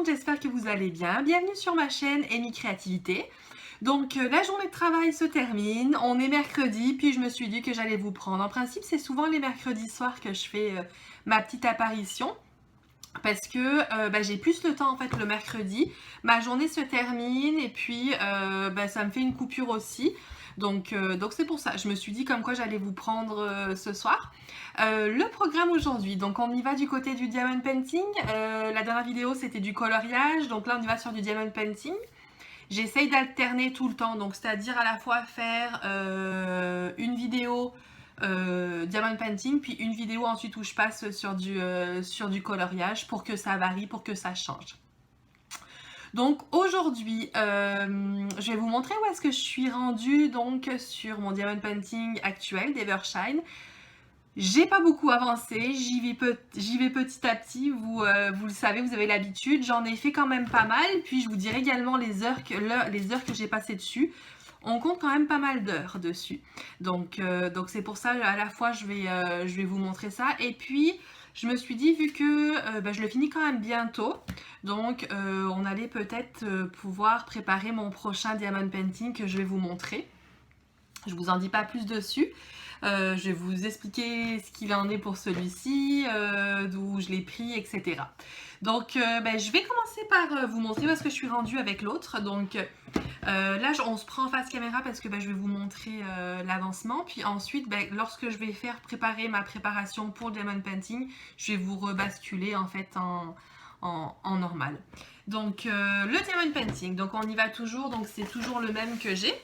monde, j'espère que vous allez bien. Bienvenue sur ma chaîne Amy Créativité. Donc la journée de travail se termine, on est mercredi, puis je me suis dit que j'allais vous prendre. En principe, c'est souvent les mercredis soirs que je fais ma petite apparition. Parce que j'ai plus le temps en fait le mercredi, ma journée se termine et puis ça me fait une coupure aussi. Donc c'est pour ça, je me suis dit comme quoi j'allais vous prendre ce soir. Le programme aujourd'hui, donc on y va du côté du diamond painting. La dernière vidéo c'était du coloriage, donc là on y va sur du diamond painting. J'essaye d'alterner tout le temps, donc c'est-à-dire à la fois faire une vidéo diamond painting, puis une vidéo ensuite où je passe sur du coloriage pour que ça varie, pour que ça change. Donc aujourd'hui, je vais vous montrer où est-ce que je suis rendue donc sur mon diamond painting actuel d'Evershine. J'ai pas beaucoup avancé, j'y vais petit à petit, vous le savez, vous avez l'habitude, j'en ai fait quand même pas mal, puis je vous dirai également les heures que j'ai passées dessus. On compte quand même pas mal d'heures dessus, donc c'est pour ça à la fois je vais vous montrer ça, et puis je me suis dit vu que je le finis quand même bientôt, donc on allait peut-être pouvoir préparer mon prochain diamond painting que je vais vous montrer. Je vous en dis pas plus dessus. Je vais vous expliquer ce qu'il en est pour celui-ci, d'où je l'ai pris, etc. Donc je vais commencer par vous montrer où est-ce que je suis rendue avec l'autre. Donc là on se prend en face caméra parce que je vais vous montrer l'avancement. Puis ensuite lorsque je vais faire préparer ma préparation pour le diamond painting, je vais vous rebasculer en fait en normal. Donc le diamond painting, donc on y va toujours, donc c'est toujours le même que j'ai,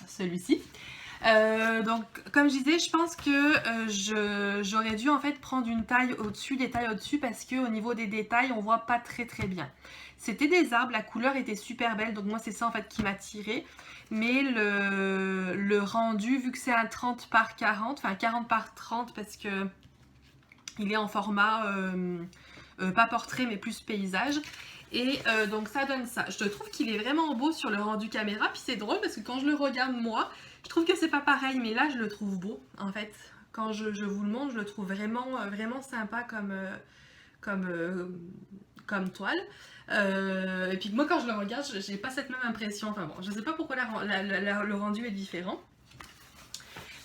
celui-ci. Donc comme je disais, je pense que j'aurais dû en fait prendre une taille au-dessus, des tailles au-dessus, parce que au niveau des détails on voit pas très bien. C'était des arbres, la couleur était super belle, donc moi c'est ça en fait qui m'a tiré, mais le rendu, vu que c'est un 30 par 40, enfin 40 par 30 parce que il est en format pas portrait mais plus paysage. Et donc ça donne ça. Je trouve qu'il est vraiment beau sur le rendu caméra. Puis c'est drôle parce que quand je le regarde moi, je trouve que c'est pas pareil. Mais là je le trouve beau en fait. Quand je vous le montre, je le trouve vraiment sympa comme toile. Et puis moi quand je le regarde, j'ai pas cette même impression. Enfin bon, je sais pas pourquoi le rendu est différent.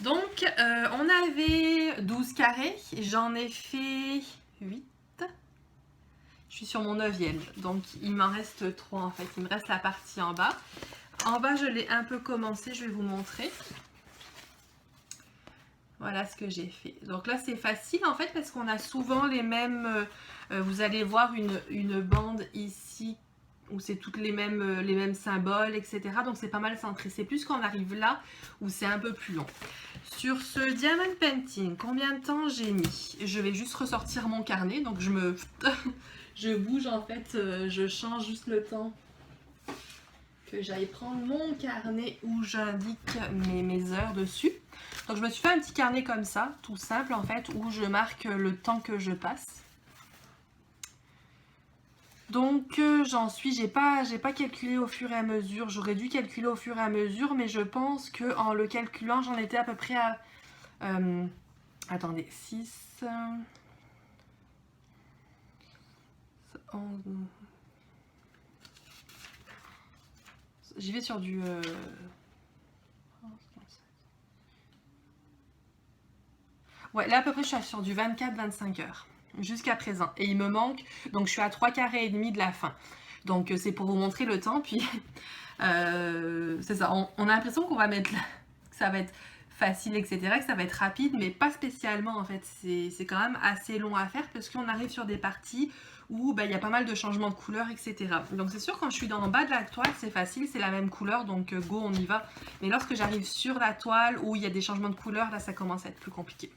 Donc on avait 12 carrés. J'en ai fait 8. Je suis sur mon 9e, donc il m'en reste 3 en fait. Il me reste la partie en bas. En bas, je l'ai un peu commencé, je vais vous montrer. Voilà ce que j'ai fait. Donc là, c'est facile en fait parce qu'on a souvent les mêmes... vous allez voir une bande ici où c'est toutes les mêmes symboles, etc. Donc c'est pas mal centré. C'est plus quand on arrive là où c'est un peu plus long. Sur ce diamond painting, combien de temps j'ai mis? Je vais juste ressortir mon carnet, donc je bouge en fait, je change juste le temps que j'aille prendre mon carnet où j'indique mes heures dessus. Donc je me suis fait un petit carnet comme ça, tout simple en fait, où je marque le temps que je passe. Donc j'en suis, j'ai pas calculé au fur et à mesure, j'aurais dû calculer au fur et à mesure, mais je pense que en le calculant, j'en étais à peu près à... attendez, 6... 11... J'y vais sur du... Ouais, là à peu près je suis sur du 24-25 heures jusqu'à présent. Et il me manque, donc je suis à 3 carrés et demi de la fin. Donc c'est pour vous montrer le temps, puis c'est ça, on a l'impression qu'on va mettre là, que ça va être facile, etc., que ça va être rapide, mais pas spécialement en fait. C'est quand même assez long à faire parce qu'on arrive sur des parties où il y a pas mal de changements de couleurs, etc. Donc c'est sûr quand je suis en bas de la toile, c'est facile, c'est la même couleur, donc go, on y va. Mais lorsque j'arrive sur la toile où il y a des changements de couleurs, là ça commence à être plus compliqué.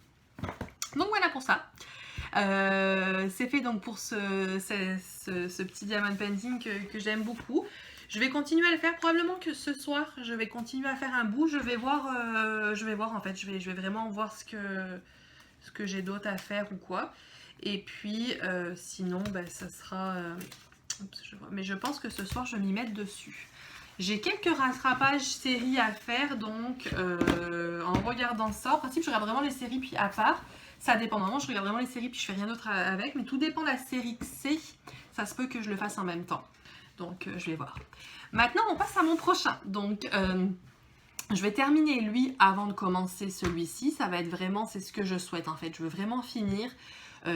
Donc voilà pour ça. C'est fait donc pour ce petit diamond painting que j'aime beaucoup. Je vais continuer à le faire, probablement que ce soir je vais continuer à faire un bout. Je vais voir en fait, je vais vraiment voir ce que j'ai d'autre à faire ou quoi. Et puis sinon ça sera... mais je pense que ce soir je vais m'y mettre dessus. J'ai quelques rattrapages séries à faire, donc en regardant ça, en principe je regarde vraiment les séries puis à part. Ça dépend, vraiment je regarde vraiment les séries puis je fais rien d'autre avec, mais tout dépend de la série que c'est. ça se peut que je le fasse en même temps. Donc je vais voir. Maintenant on passe à mon prochain. Donc je vais terminer lui avant de commencer celui-ci. Ça va être vraiment, c'est ce que je souhaite en fait. Je veux vraiment finir,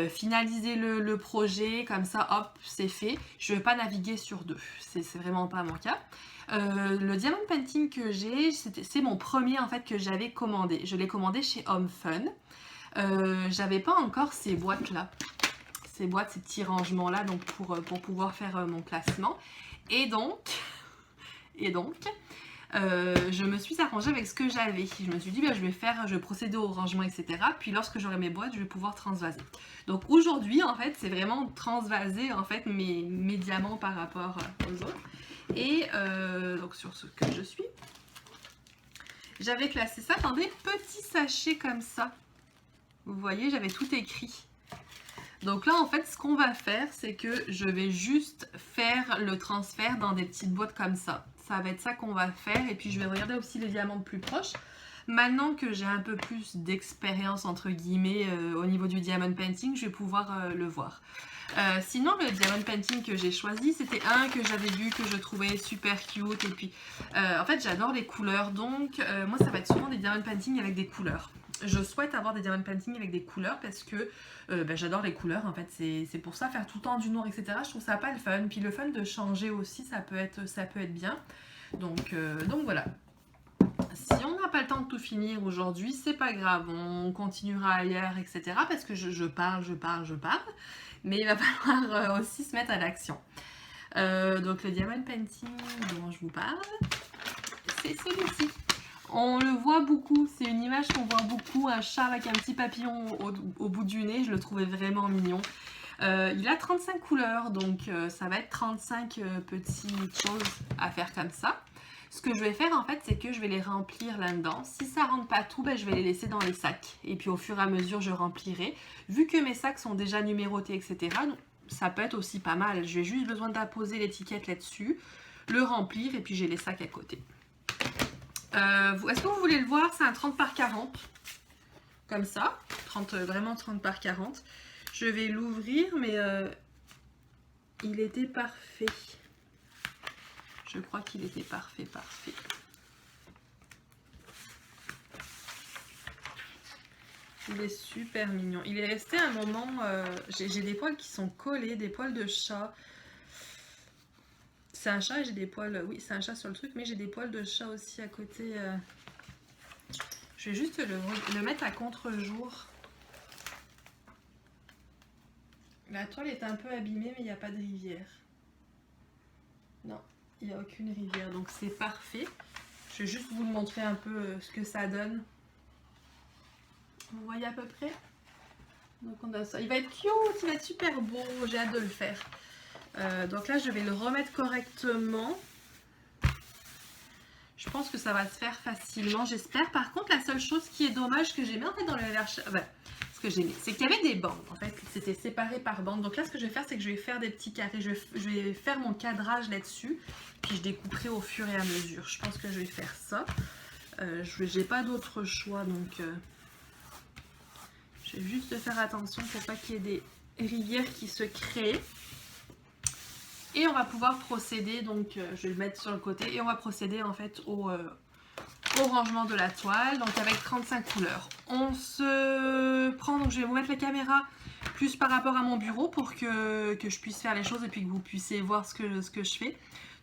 finaliser le projet, comme ça hop c'est fait. Je ne vais pas naviguer sur deux, c'est vraiment pas mon cas. Le diamond painting que j'ai, c'est mon premier en fait que j'avais commandé. Je l'ai commandé chez Home Fun. J'avais pas encore ces boîtes là, ces petits rangements là, donc pour pouvoir faire mon placement. Et donc je me suis arrangée avec ce que j'avais. Je me suis dit, je vais procéder au rangement, etc. Puis lorsque j'aurai mes boîtes, je vais pouvoir transvaser. Donc aujourd'hui, en fait, c'est vraiment transvaser en fait mes diamants par rapport aux autres. Et donc sur ce que je suis, j'avais classé ça dans des petits sachets comme ça. Vous voyez, j'avais tout écrit. Donc là, en fait, ce qu'on va faire, c'est que je vais juste faire le transfert dans des petites boîtes comme ça. Ça va être ça qu'on va faire. Et puis, je vais regarder aussi les diamants de plus proches. Maintenant que j'ai un peu plus d'expérience, entre guillemets, au niveau du diamond painting, je vais pouvoir le voir. Sinon, le diamond painting que j'ai choisi, c'était un que j'avais vu, que je trouvais super cute. Et puis, en fait, j'adore les couleurs. Donc, moi, ça va être souvent des diamond painting avec des couleurs. Je souhaite avoir des diamond painting avec des couleurs parce que j'adore les couleurs. En fait, c'est pour ça, faire tout le temps du noir, etc. Je trouve ça pas le fun. Puis le fun de changer aussi, ça peut être bien. Donc voilà. Si on n'a pas le temps de tout finir aujourd'hui, c'est pas grave. On continuera ailleurs, etc. Parce que je parle. Mais il va falloir aussi se mettre à l'action. Donc le diamond painting dont je vous parle, c'est celui-ci. On le voit beaucoup, c'est une image qu'on voit beaucoup, un chat avec un petit papillon au bout du nez, je le trouvais vraiment mignon. Il a 35 couleurs, donc ça va être 35 petites choses à faire comme ça. Ce que je vais faire en fait, c'est que je vais les remplir là-dedans. Si ça rentre pas tout, je vais les laisser dans les sacs. Et puis au fur et à mesure, je remplirai. Vu que mes sacs sont déjà numérotés, etc., ça peut être aussi pas mal. J'ai juste besoin d'apposer l'étiquette là-dessus, le remplir et puis j'ai les sacs à côté. Est-ce que vous voulez le voir? C'est un 30 par 40. Comme ça. Vraiment 30 par 40. Je vais l'ouvrir, mais il était parfait. Je crois qu'il était parfait. Il est super mignon. Il est resté un moment... j'ai des poils qui sont collés, des poils de chat. C'est un chat et j'ai des poils... Oui, c'est un chat sur le truc, mais j'ai des poils de chat aussi à côté. Je vais juste le mettre à contre-jour. La toile est un peu abîmée, mais il n'y a pas de rivière. Non, il n'y a aucune rivière, donc c'est parfait. Je vais juste vous montrer un peu ce que ça donne. Vous voyez à peu près? Donc on a ça. Il va être cute, il va être super beau, j'ai hâte de le faire. Donc là, je vais le remettre correctement. Je pense que ça va se faire facilement, j'espère. Par contre, la seule chose qui est dommage que j'ai mis en fait dans le verre... ce que j'ai mis, c'est qu'il y avait des bandes. En fait, c'était séparé par bandes. Donc là, ce que je vais faire, c'est que je vais faire des petits carrés. Je vais faire mon cadrage là-dessus. Puis je découperai au fur et à mesure. Je pense que je vais faire ça. Je n'ai pas d'autre choix, donc... je vais juste faire attention pour pas qu'il y ait des rivières qui se créent. Et on va pouvoir procéder, donc je vais le mettre sur le côté, et on va procéder en fait au rangement de la toile, donc avec 35 couleurs. On se prend, donc je vais vous mettre la caméra plus par rapport à mon bureau pour que je puisse faire les choses et puis que vous puissiez voir ce que je fais,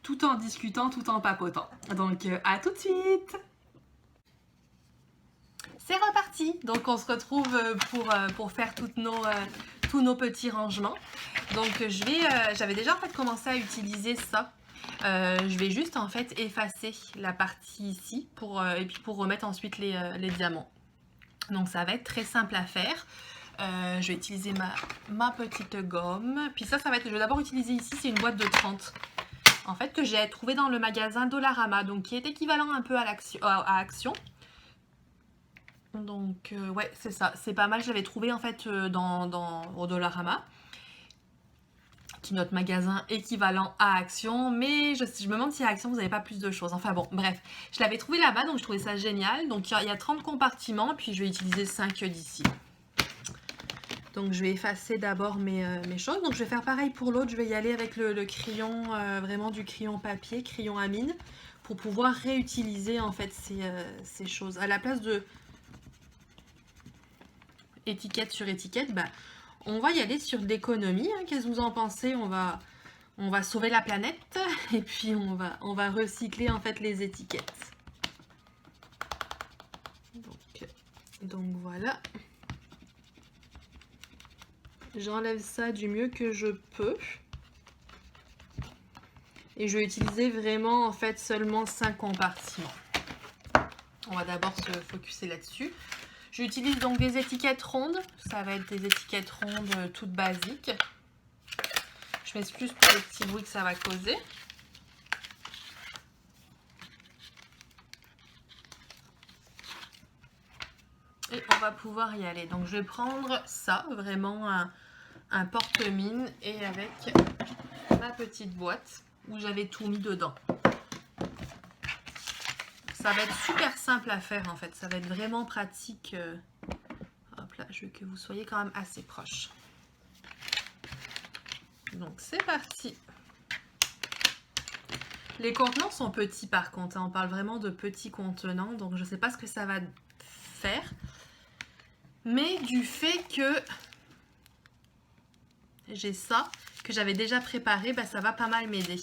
tout en discutant, tout en papotant. Donc à tout de suite! C'est reparti! Donc on se retrouve pour faire tous nos petits rangements. Donc j'avais déjà en fait commencé à utiliser ça. Je vais juste en fait effacer la partie ici et puis pour remettre ensuite les diamants. Donc ça va être très simple à faire. Je vais utiliser ma petite gomme. Puis ça va être, je vais d'abord utiliser ici, c'est une boîte de 30. En fait que j'ai trouvé dans le magasin Dollarama, donc qui est équivalent un peu à Action. Donc ouais, c'est ça, c'est pas mal, je l'avais trouvé en fait au Dollarama, qui est notre magasin équivalent à Action, mais je me demande si à Action vous n'avez pas plus de choses. Enfin bon, bref, je l'avais trouvé là-bas, donc je trouvais ça génial. Donc il y a 30 compartiments, puis je vais utiliser 5 d'ici. Donc je vais effacer d'abord mes choses. Donc je vais faire pareil pour l'autre. Je vais y aller avec le crayon, vraiment du crayon papier, crayon à mine, pour pouvoir réutiliser en fait ces choses. À la place de étiquette sur étiquette, bah, on va y aller sur de l'économie. Hein. Qu'est-ce que vous en pensez? On va sauver la planète et puis on va recycler en fait les étiquettes. Donc voilà. J'enlève ça du mieux que je peux. Et je vais utiliser vraiment en fait seulement 5 compartiments. On va d'abord se focuser là-dessus. J'utilise donc des étiquettes rondes. Ça va être des étiquettes rondes toutes basiques. Je m'excuse pour les petits bruits que ça va causer. Et on va pouvoir y aller. Donc je vais prendre ça, vraiment un porte-mine et avec ma petite boîte où j'avais tout mis dedans. Ça va être super simple à faire en fait. Ça va être vraiment pratique. Hop là, je veux que vous soyez quand même assez proche. Donc c'est parti. Les contenants sont petits par contre. Hein. On parle vraiment de petits contenants. Donc je ne sais pas ce que ça va faire. Mais du fait que j'ai ça, que j'avais déjà préparé, bah, ça va pas mal m'aider.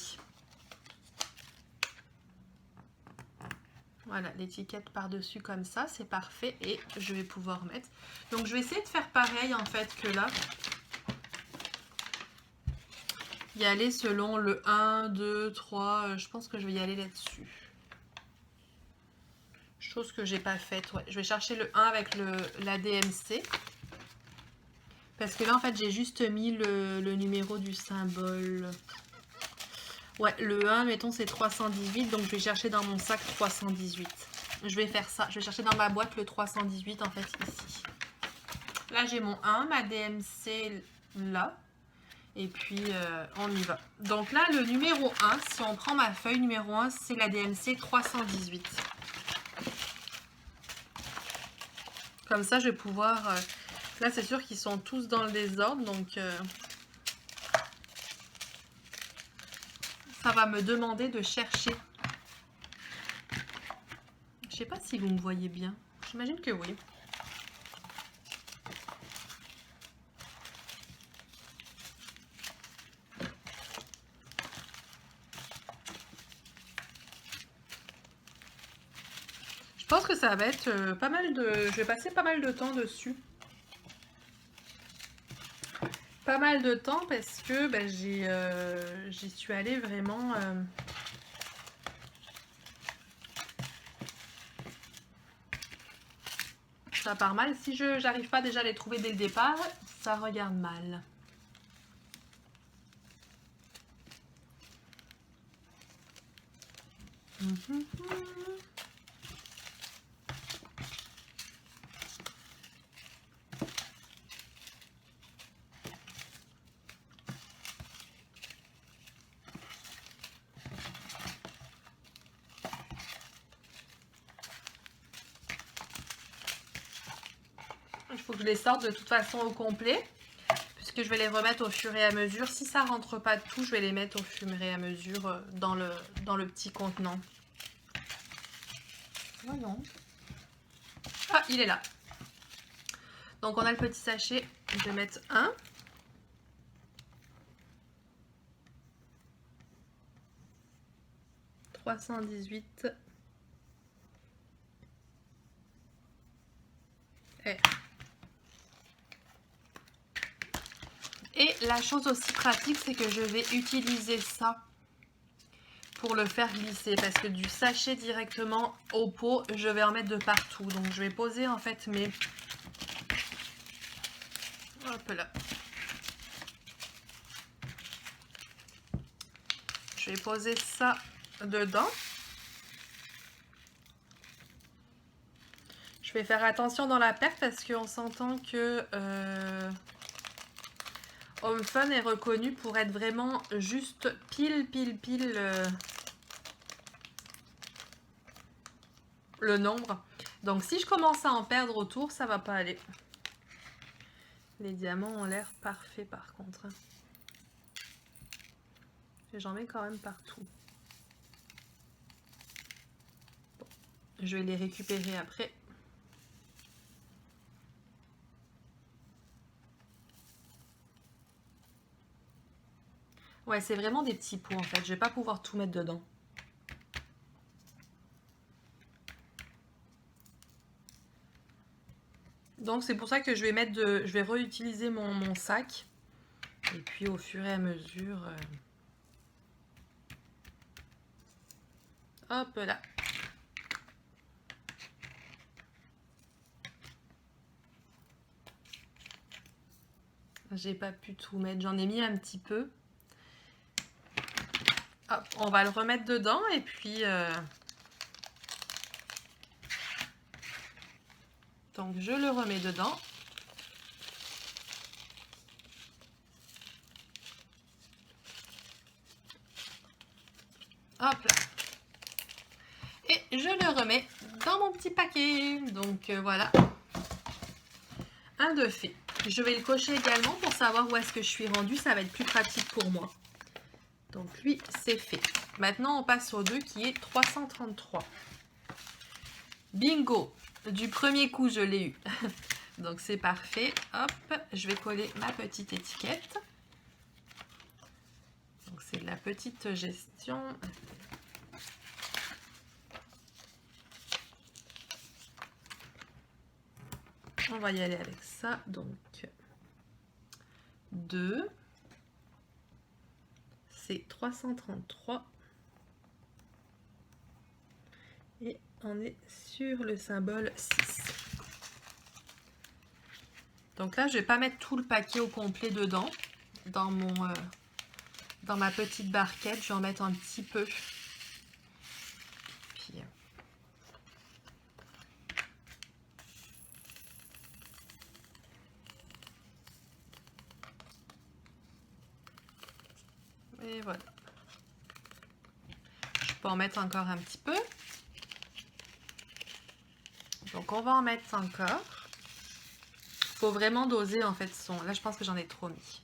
Voilà, l'étiquette par-dessus comme ça, c'est parfait. Et je vais pouvoir mettre... Donc je vais essayer de faire pareil en fait que là. Y aller selon le 1, 2, 3. Je pense que je vais y aller là-dessus. Chose que j'ai pas faite. Ouais. Je vais chercher le 1 avec la DMC. Parce que là, en fait, j'ai juste mis le numéro du symbole. Ouais, le 1, mettons, c'est 318. Donc, je vais chercher dans mon sac 318. Je vais faire ça. Je vais chercher dans ma boîte le 318, en fait, ici. Là, j'ai mon 1, ma DMC là. Et puis, on y va. Donc là, le numéro 1, si on prend ma feuille numéro 1, c'est la DMC 318. Comme ça, je vais pouvoir... là, c'est sûr qu'ils sont tous dans le désordre, donc... ça va me demander de chercher. Je sais pas si vous me voyez bien. J'imagine que oui. Je pense que ça va être pas mal de... Je vais passer pas mal de temps dessus. Pas mal de temps parce que bah, j'y suis allée vraiment... ça part mal. Si je n'arrive pas déjà à les trouver dès le départ, ça regarde mal. Il faut que je les sorte de toute façon au complet, puisque je vais les remettre au fur et à mesure. Si ça rentre pas tout, je vais les mettre au fur et à mesure dans le petit contenant. Voyons. Ah, il est là. Donc on a le petit sachet. Je vais mettre un. « 318 Et la chose aussi pratique, c'est que je vais utiliser ça pour le faire glisser. Parce que du sachet directement au pot, je vais en mettre de partout. Donc je vais poser en fait mes... Hop là. Je vais poser ça dedans. Je vais faire attention dans la perte parce qu'on s'entend que... Home Fun est reconnu pour être vraiment juste pile le nombre. Donc si je commence à en perdre autour, ça va pas aller. Les diamants ont l'air parfaits par contre. J'en mets quand même partout. Bon, je vais les récupérer après. Ouais, c'est vraiment des petits pots en fait. Je vais pas pouvoir tout mettre dedans. Donc c'est pour ça que je vais mettre je vais réutiliser mon sac. Et puis au fur et à mesure... Hop là. J'ai pas pu tout mettre. J'en ai mis un petit peu. Hop, on va le remettre dedans et puis... Donc je le remets dedans. Hop là. Et je le remets dans mon petit paquet. Donc voilà. Un de fait. Je vais le cocher également pour savoir où est-ce que je suis rendue. Ça va être plus pratique pour moi. Donc lui, c'est fait. Maintenant, on passe au 2 qui est 333. Bingo! Du premier coup, je l'ai eu. Donc c'est parfait. Hop, je vais coller ma petite étiquette. Donc c'est de la petite gestion. On va y aller avec ça. Donc 2. C'est 333. Et on est sur le symbole 6. Donc là, je vais pas mettre tout le paquet au complet dedans. Dans ma petite barquette, je vais en mettre un petit peu. Puis, et voilà. Je peux en mettre encore un petit peu. Donc on va en mettre encore. Faut vraiment doser en fait son... Là je pense que j'en ai trop mis.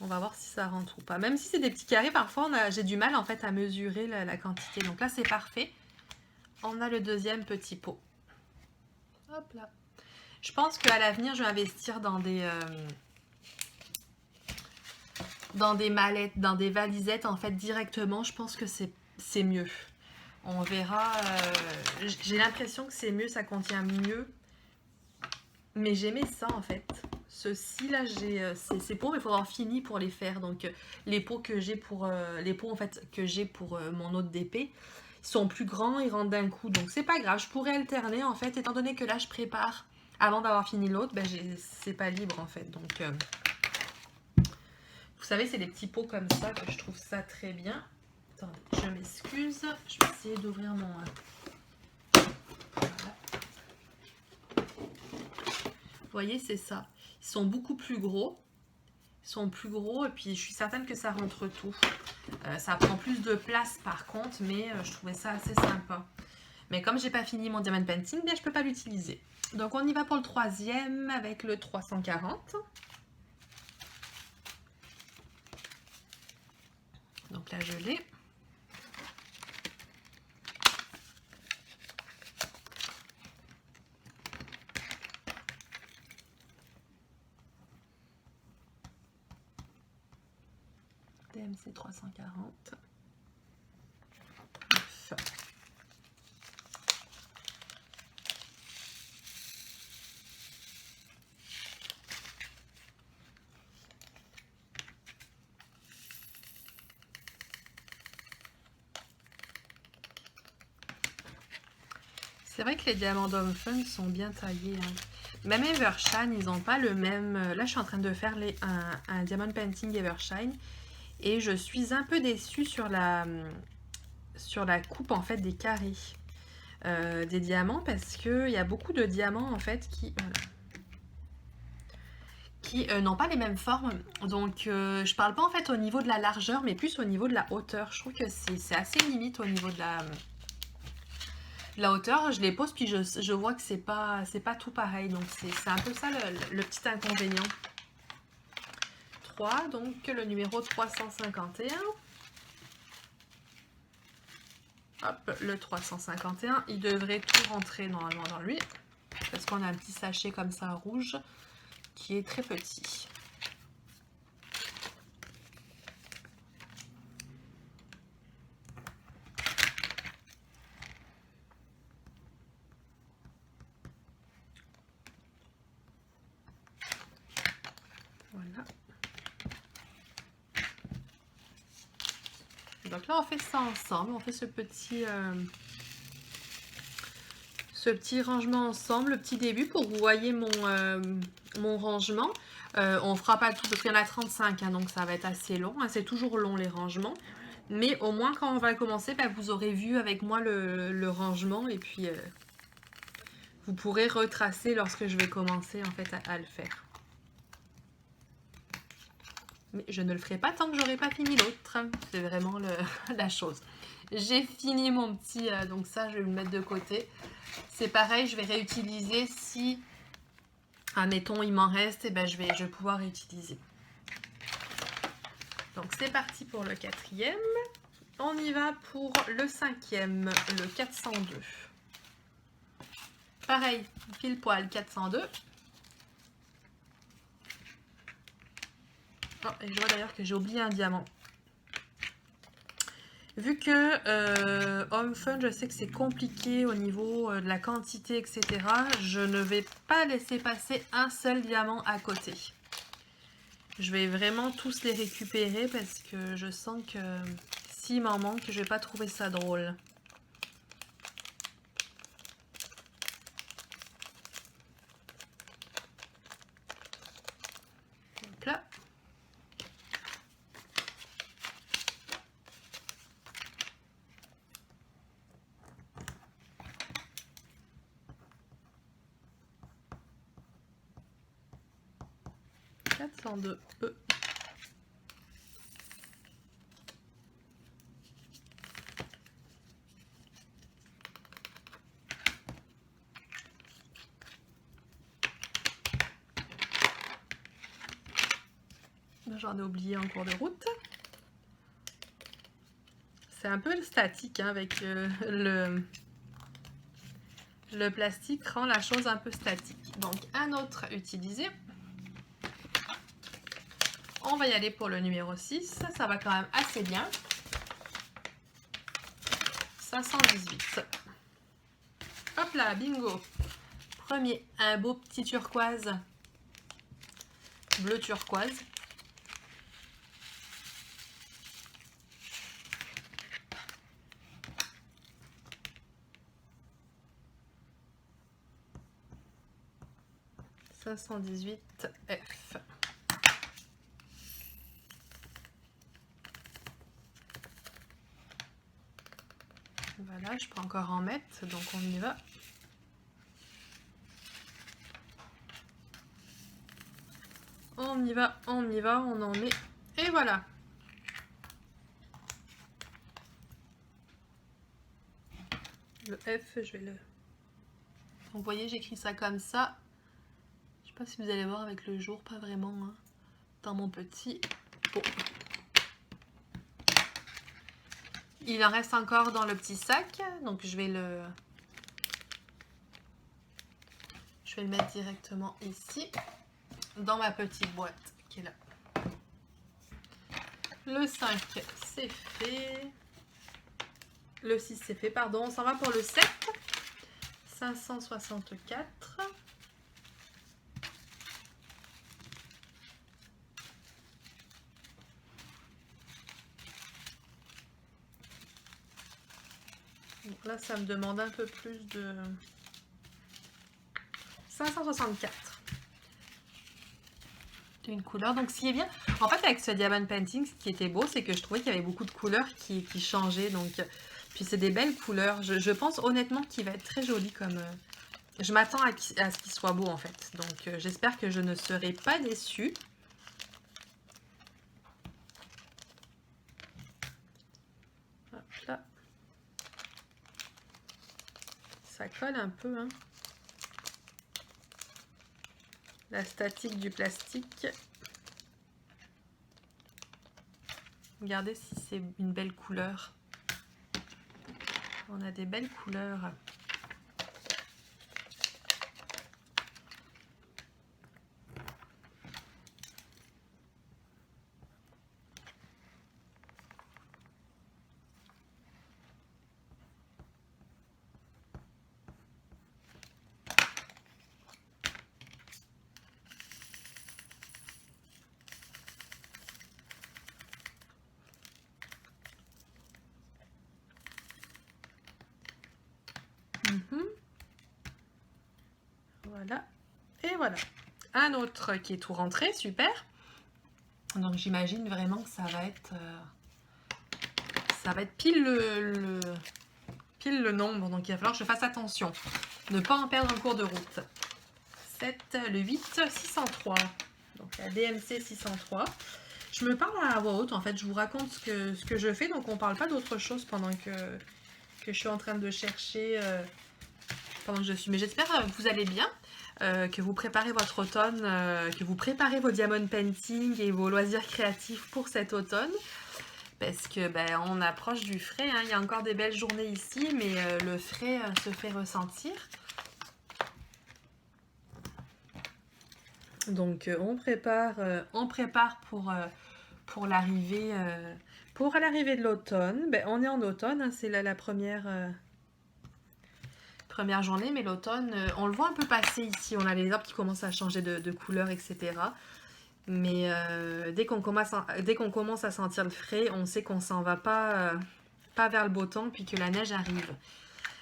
On va voir si ça rentre ou pas. Même si c'est des petits carrés, parfois j'ai du mal en fait à mesurer la quantité. Donc là c'est parfait. On a le deuxième petit pot. Hop là. Je pense qu'à l'avenir je vais investir dans des mallettes, dans des valisettes en fait directement. Je pense que c'est mieux. On verra. J'ai l'impression que c'est mieux, ça contient mieux. Mais j'aimais ça en fait. Ceux-ci là, ces pots, mais il faudra en fini pour les faire. Donc les pots que j'ai pour mon autre d'épée, ils sont plus grands, ils rentrent d'un coup. Donc c'est pas grave, je pourrais alterner en fait, étant donné que là je prépare avant d'avoir fini l'autre, ben, c'est pas libre en fait. Donc vous savez, c'est des petits pots comme ça que je trouve ça très bien. Attendez, je m'excuse, je vais essayer d'ouvrir mon... Voilà. Vous voyez, c'est ça. Ils sont beaucoup plus gros. Ils sont plus gros et puis je suis certaine que ça rentre tout. Ça prend plus de place par contre, mais je trouvais ça assez sympa. Mais comme j'ai pas fini mon diamond painting, bien je peux pas l'utiliser. Donc on y va pour le troisième avec le 340. Donc là je l'ai. DMC 340. C'est vrai que les diamants d'Homme Fun sont bien taillés. Hein. Même Evershine, ils n'ont pas le même... Là, je suis en train de faire un Diamond Painting Evershine. Et je suis un peu déçue sur la coupe, en fait, des carrés des diamants. Parce qu'il y a beaucoup de diamants, en fait, qui n'ont pas les mêmes formes. Donc, je parle pas, en fait, au niveau de la largeur, mais plus au niveau de la hauteur. Je trouve que c'est assez limite au niveau de La hauteur, je les pose, puis je vois que c'est pas tout pareil. Donc, c'est un peu ça le petit inconvénient. 3, donc le numéro 351. Hop, le 351, il devrait tout rentrer normalement dans lui. Parce qu'on a un petit sachet comme ça rouge qui est très petit. Voilà. Donc là, on fait ça ensemble. On fait ce petit rangement ensemble, le petit début pour que vous voyez mon rangement. On fera pas tout parce qu'il y en a 35, hein, donc ça va être assez long. Hein, c'est toujours long les rangements. Mais au moins quand on va commencer, bah, vous aurez vu avec moi le rangement et puis vous pourrez retracer lorsque je vais commencer en fait à le faire. Mais je ne le ferai pas tant que j'aurai pas fini l'autre. C'est vraiment la chose. J'ai fini mon petit, donc ça je vais le mettre de côté. C'est pareil, je vais réutiliser si, admettons, il m'en reste, et ben je vais pouvoir réutiliser. Donc c'est parti pour le 4e. On y va pour le 5e, le 402. Pareil, pile poil 402. Oh, et je vois d'ailleurs que j'ai oublié un diamant. Vu que Home Fun, je sais que c'est compliqué au niveau de la quantité, etc. Je ne vais pas laisser passer un seul diamant à côté. Je vais vraiment tous les récupérer parce que je sens que s'il m'en manque, je vais pas trouver ça drôle. Hop là. E. J'en ai oublié en cours de route. C'est un peu statique hein, avec le plastique rend la chose un peu statique. Donc un autre utilisé. On va y aller pour le numéro 6. Ça va quand même assez bien. 518. Hop là, bingo. Premier, un beau petit turquoise. Bleu turquoise. F. Voilà, je peux encore en mettre, donc on y va. On y va, on y va, on en met. Et voilà. Le F, je vais le... Donc, vous voyez, j'écris ça comme ça. Je sais pas si vous allez voir avec le jour, pas vraiment. Hein, dans mon petit pot. Il en reste encore dans le petit sac. Donc, je vais le mettre directement ici. Dans ma petite boîte qui est là. Le 5, c'est fait. Le 6, c'est fait, pardon. On s'en va pour le 7. 564. Donc là, ça me demande un peu plus de... 564. Une couleur. Donc, ce qui est bien, en fait, avec ce Diamond Painting, ce qui était beau, c'est que je trouvais qu'il y avait beaucoup de couleurs qui changeaient. Donc, puis c'est des belles couleurs. Je pense honnêtement qu'il va être très joli comme... je m'attends à ce qu'il soit beau, en fait. Donc, j'espère que je ne serai pas déçue. Hop là. colle un peu, hein. La statique du plastique. Regardez si c'est une belle couleur. On a des belles couleurs. Voilà. Et voilà. Un autre qui est tout rentré, super. Donc j'imagine vraiment que ça va être pile le nombre. Donc il va falloir que je fasse attention. Ne pas en perdre en cours de route. 7, le 8, 603. Donc la DMC 603. Je me parle à voix haute, en fait. Je vous raconte ce que je fais. Donc on ne parle pas d'autre chose pendant que je suis en train de chercher. Pendant que je suis. Mais j'espère que vous allez bien. Que vous préparez votre automne, que vous préparez vos diamond painting et vos loisirs créatifs pour cet automne, parce que ben, on approche du frais, hein. Il y a encore des belles journées ici, mais le frais se fait ressentir. Donc on prépare pour l'arrivée de l'automne. Ben, on est en automne, hein, c'est la première journée, mais l'automne, on le voit un peu passer ici. On a les arbres qui commencent à changer de couleur, etc. Mais dès qu'on commence à sentir le frais, on sait qu'on s'en va pas vers le beau temps, puis que la neige arrive.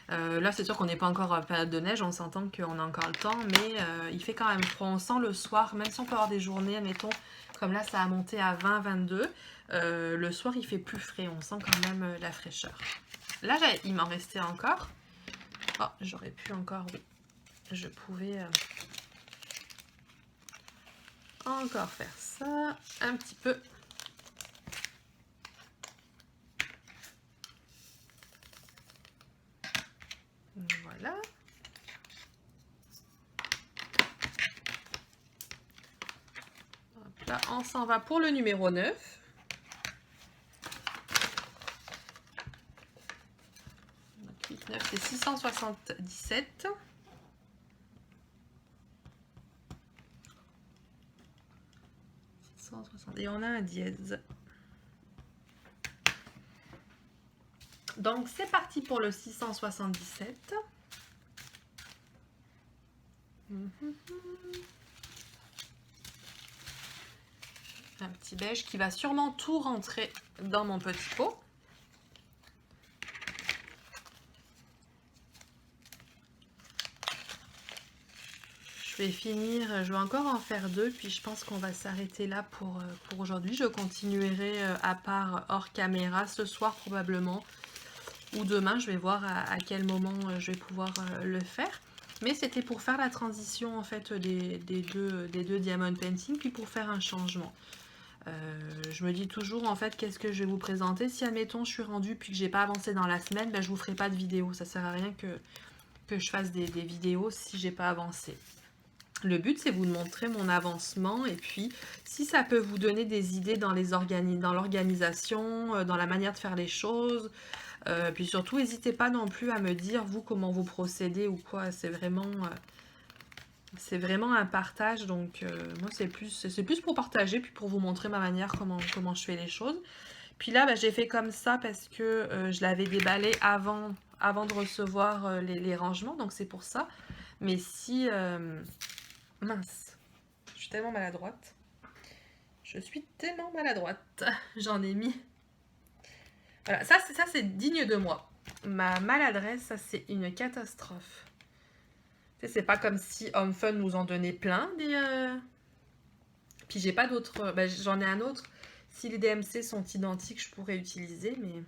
Là, c'est sûr qu'on n'est pas encore en période de neige, on s'entend qu'on a encore le temps, mais il fait quand même froid. On sent le soir, même si on peut avoir des journées, admettons, comme là, ça a monté à 20, 22, le soir, il fait plus frais. On sent quand même la fraîcheur. Là, il m'en restait encore. Oh, j'aurais pu encore, oui. Je pouvais encore faire ça un petit peu. Voilà. Hop là, on s'en va pour le numéro 9. Donc 8, 9, c'est 677. Et on a un dièse. Donc c'est parti pour le 677. Un petit beige qui va sûrement tout rentrer dans mon petit pot. Je vais finir, je vais encore en faire 2, puis je pense qu'on va s'arrêter là pour aujourd'hui. Je continuerai à part hors caméra ce soir probablement, ou demain, je vais voir à quel moment je vais pouvoir le faire. Mais c'était pour faire la transition en fait des deux diamond painting, puis pour faire un changement. Je me dis toujours en fait qu'est-ce que je vais vous présenter. Si admettons je suis rendue puis que j'ai pas avancé dans la semaine, ben, je vous ferai pas de vidéo. Ça sert à rien que je fasse des vidéos si j'ai pas avancé. Le but, c'est vous de montrer mon avancement et puis si ça peut vous donner des idées dans l'organisation, dans la manière de faire les choses. Puis surtout, n'hésitez pas non plus à me dire, vous, comment vous procédez ou quoi. C'est vraiment un partage. Donc, moi, c'est plus pour partager puis pour vous montrer ma manière, comment je fais les choses. Puis là, bah, j'ai fait comme ça parce que je l'avais déballé avant de recevoir les rangements. Donc, c'est pour ça. Mais si... mince, je suis tellement maladroite. J'en ai mis. Voilà, ça c'est digne de moi. Ma maladresse, ça c'est une catastrophe. C'est pas comme si Home Fun nous en donnait plein. Puis j'ai pas d'autres. Bah, j'en ai un autre. Si les DMC sont identiques, je pourrais utiliser, mais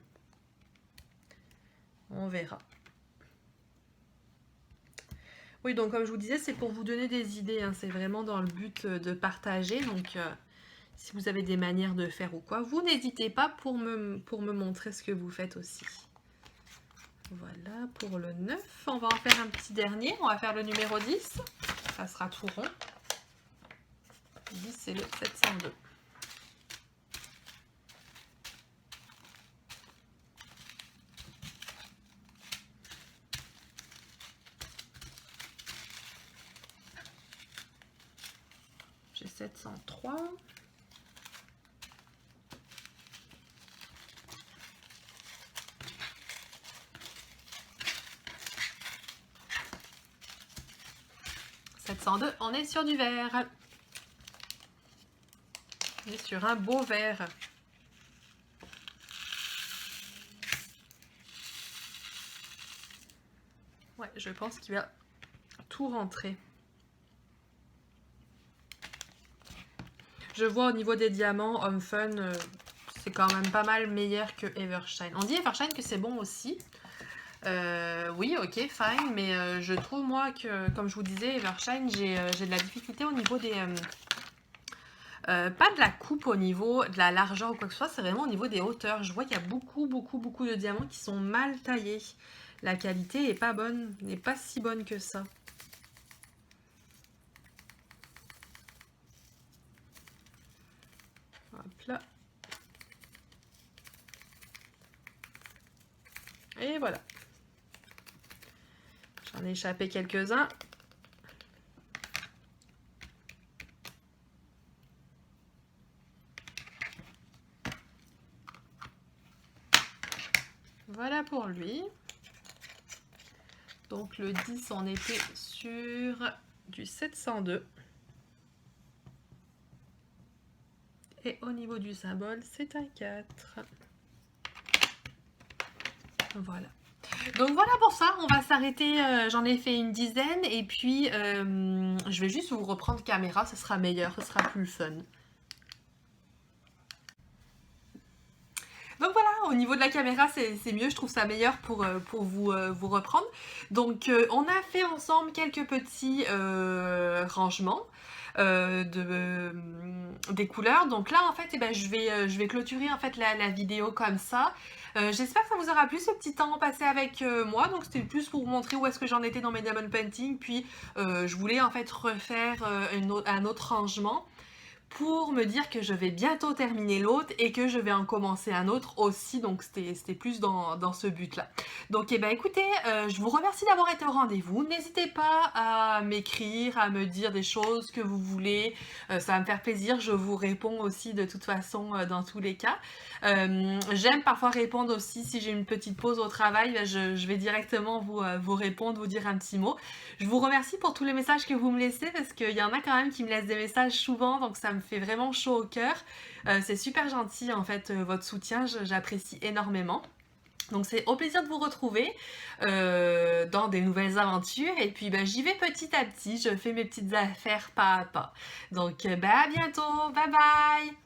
on verra. Oui, donc comme je vous disais, c'est pour vous donner des idées, hein. C'est vraiment dans le but de partager. Donc, si vous avez des manières de faire ou quoi, vous n'hésitez pas pour me montrer ce que vous faites aussi. Voilà pour le 9. On va en faire un petit dernier. On va faire le numéro 10. Ça sera tout rond. 10, c'est le 702. J'ai 703. On est sur du vert. On est sur un beau vert. Ouais, je pense qu'il va tout rentrer. Je vois au niveau des diamants, Home Fun, c'est quand même pas mal meilleur que Evershine. On dit Evershine que c'est bon aussi. Oui, ok, fine, mais je trouve moi que, comme je vous disais, Evershine, j'ai de la difficulté au niveau des... pas de la coupe au niveau de la largeur ou quoi que ce soit, c'est vraiment au niveau des hauteurs. Je vois qu'il y a beaucoup de diamants qui sont mal taillés. La qualité est pas bonne, n'est pas si bonne que ça. Hop là. Et voilà. J'en ai échappé quelques-uns. Voilà pour lui. Donc le 10, on était sur du 702. Et au niveau du symbole, c'est un 4. Voilà. Donc voilà pour ça, on va s'arrêter, j'en ai fait une dizaine et puis je vais juste vous reprendre caméra, ce sera meilleur, ce sera plus fun. Donc voilà, au niveau de la caméra, c'est mieux, je trouve ça meilleur pour vous reprendre. Donc on a fait ensemble quelques petits rangements des couleurs. Donc là, en fait, eh ben, je vais clôturer en fait la vidéo comme ça. J'espère que ça vous aura plu ce petit temps passé avec moi. Donc c'était plus pour vous montrer où est-ce que j'en étais dans mes diamond painting. Puis je voulais en fait refaire un autre rangement pour me dire que je vais bientôt terminer l'autre et que je vais en commencer un autre aussi, donc c'était plus dans ce but-là. Donc eh ben écoutez, je vous remercie d'avoir été au rendez-vous. N'hésitez pas à m'écrire, à me dire des choses que vous voulez, ça va me faire plaisir, je vous réponds aussi de toute façon dans tous les cas. J'aime parfois répondre aussi si j'ai une petite pause au travail, ben, je vais directement vous répondre, vous dire un petit mot. Je vous remercie pour tous les messages que vous me laissez parce qu'il y en a quand même qui me laissent des messages souvent, donc ça me fait vraiment chaud au cœur. C'est super gentil en fait votre soutien, j'apprécie énormément. Donc c'est au plaisir de vous retrouver dans des nouvelles aventures et puis ben, j'y vais petit à petit, je fais mes petites affaires pas à pas. Donc ben, à bientôt, bye bye!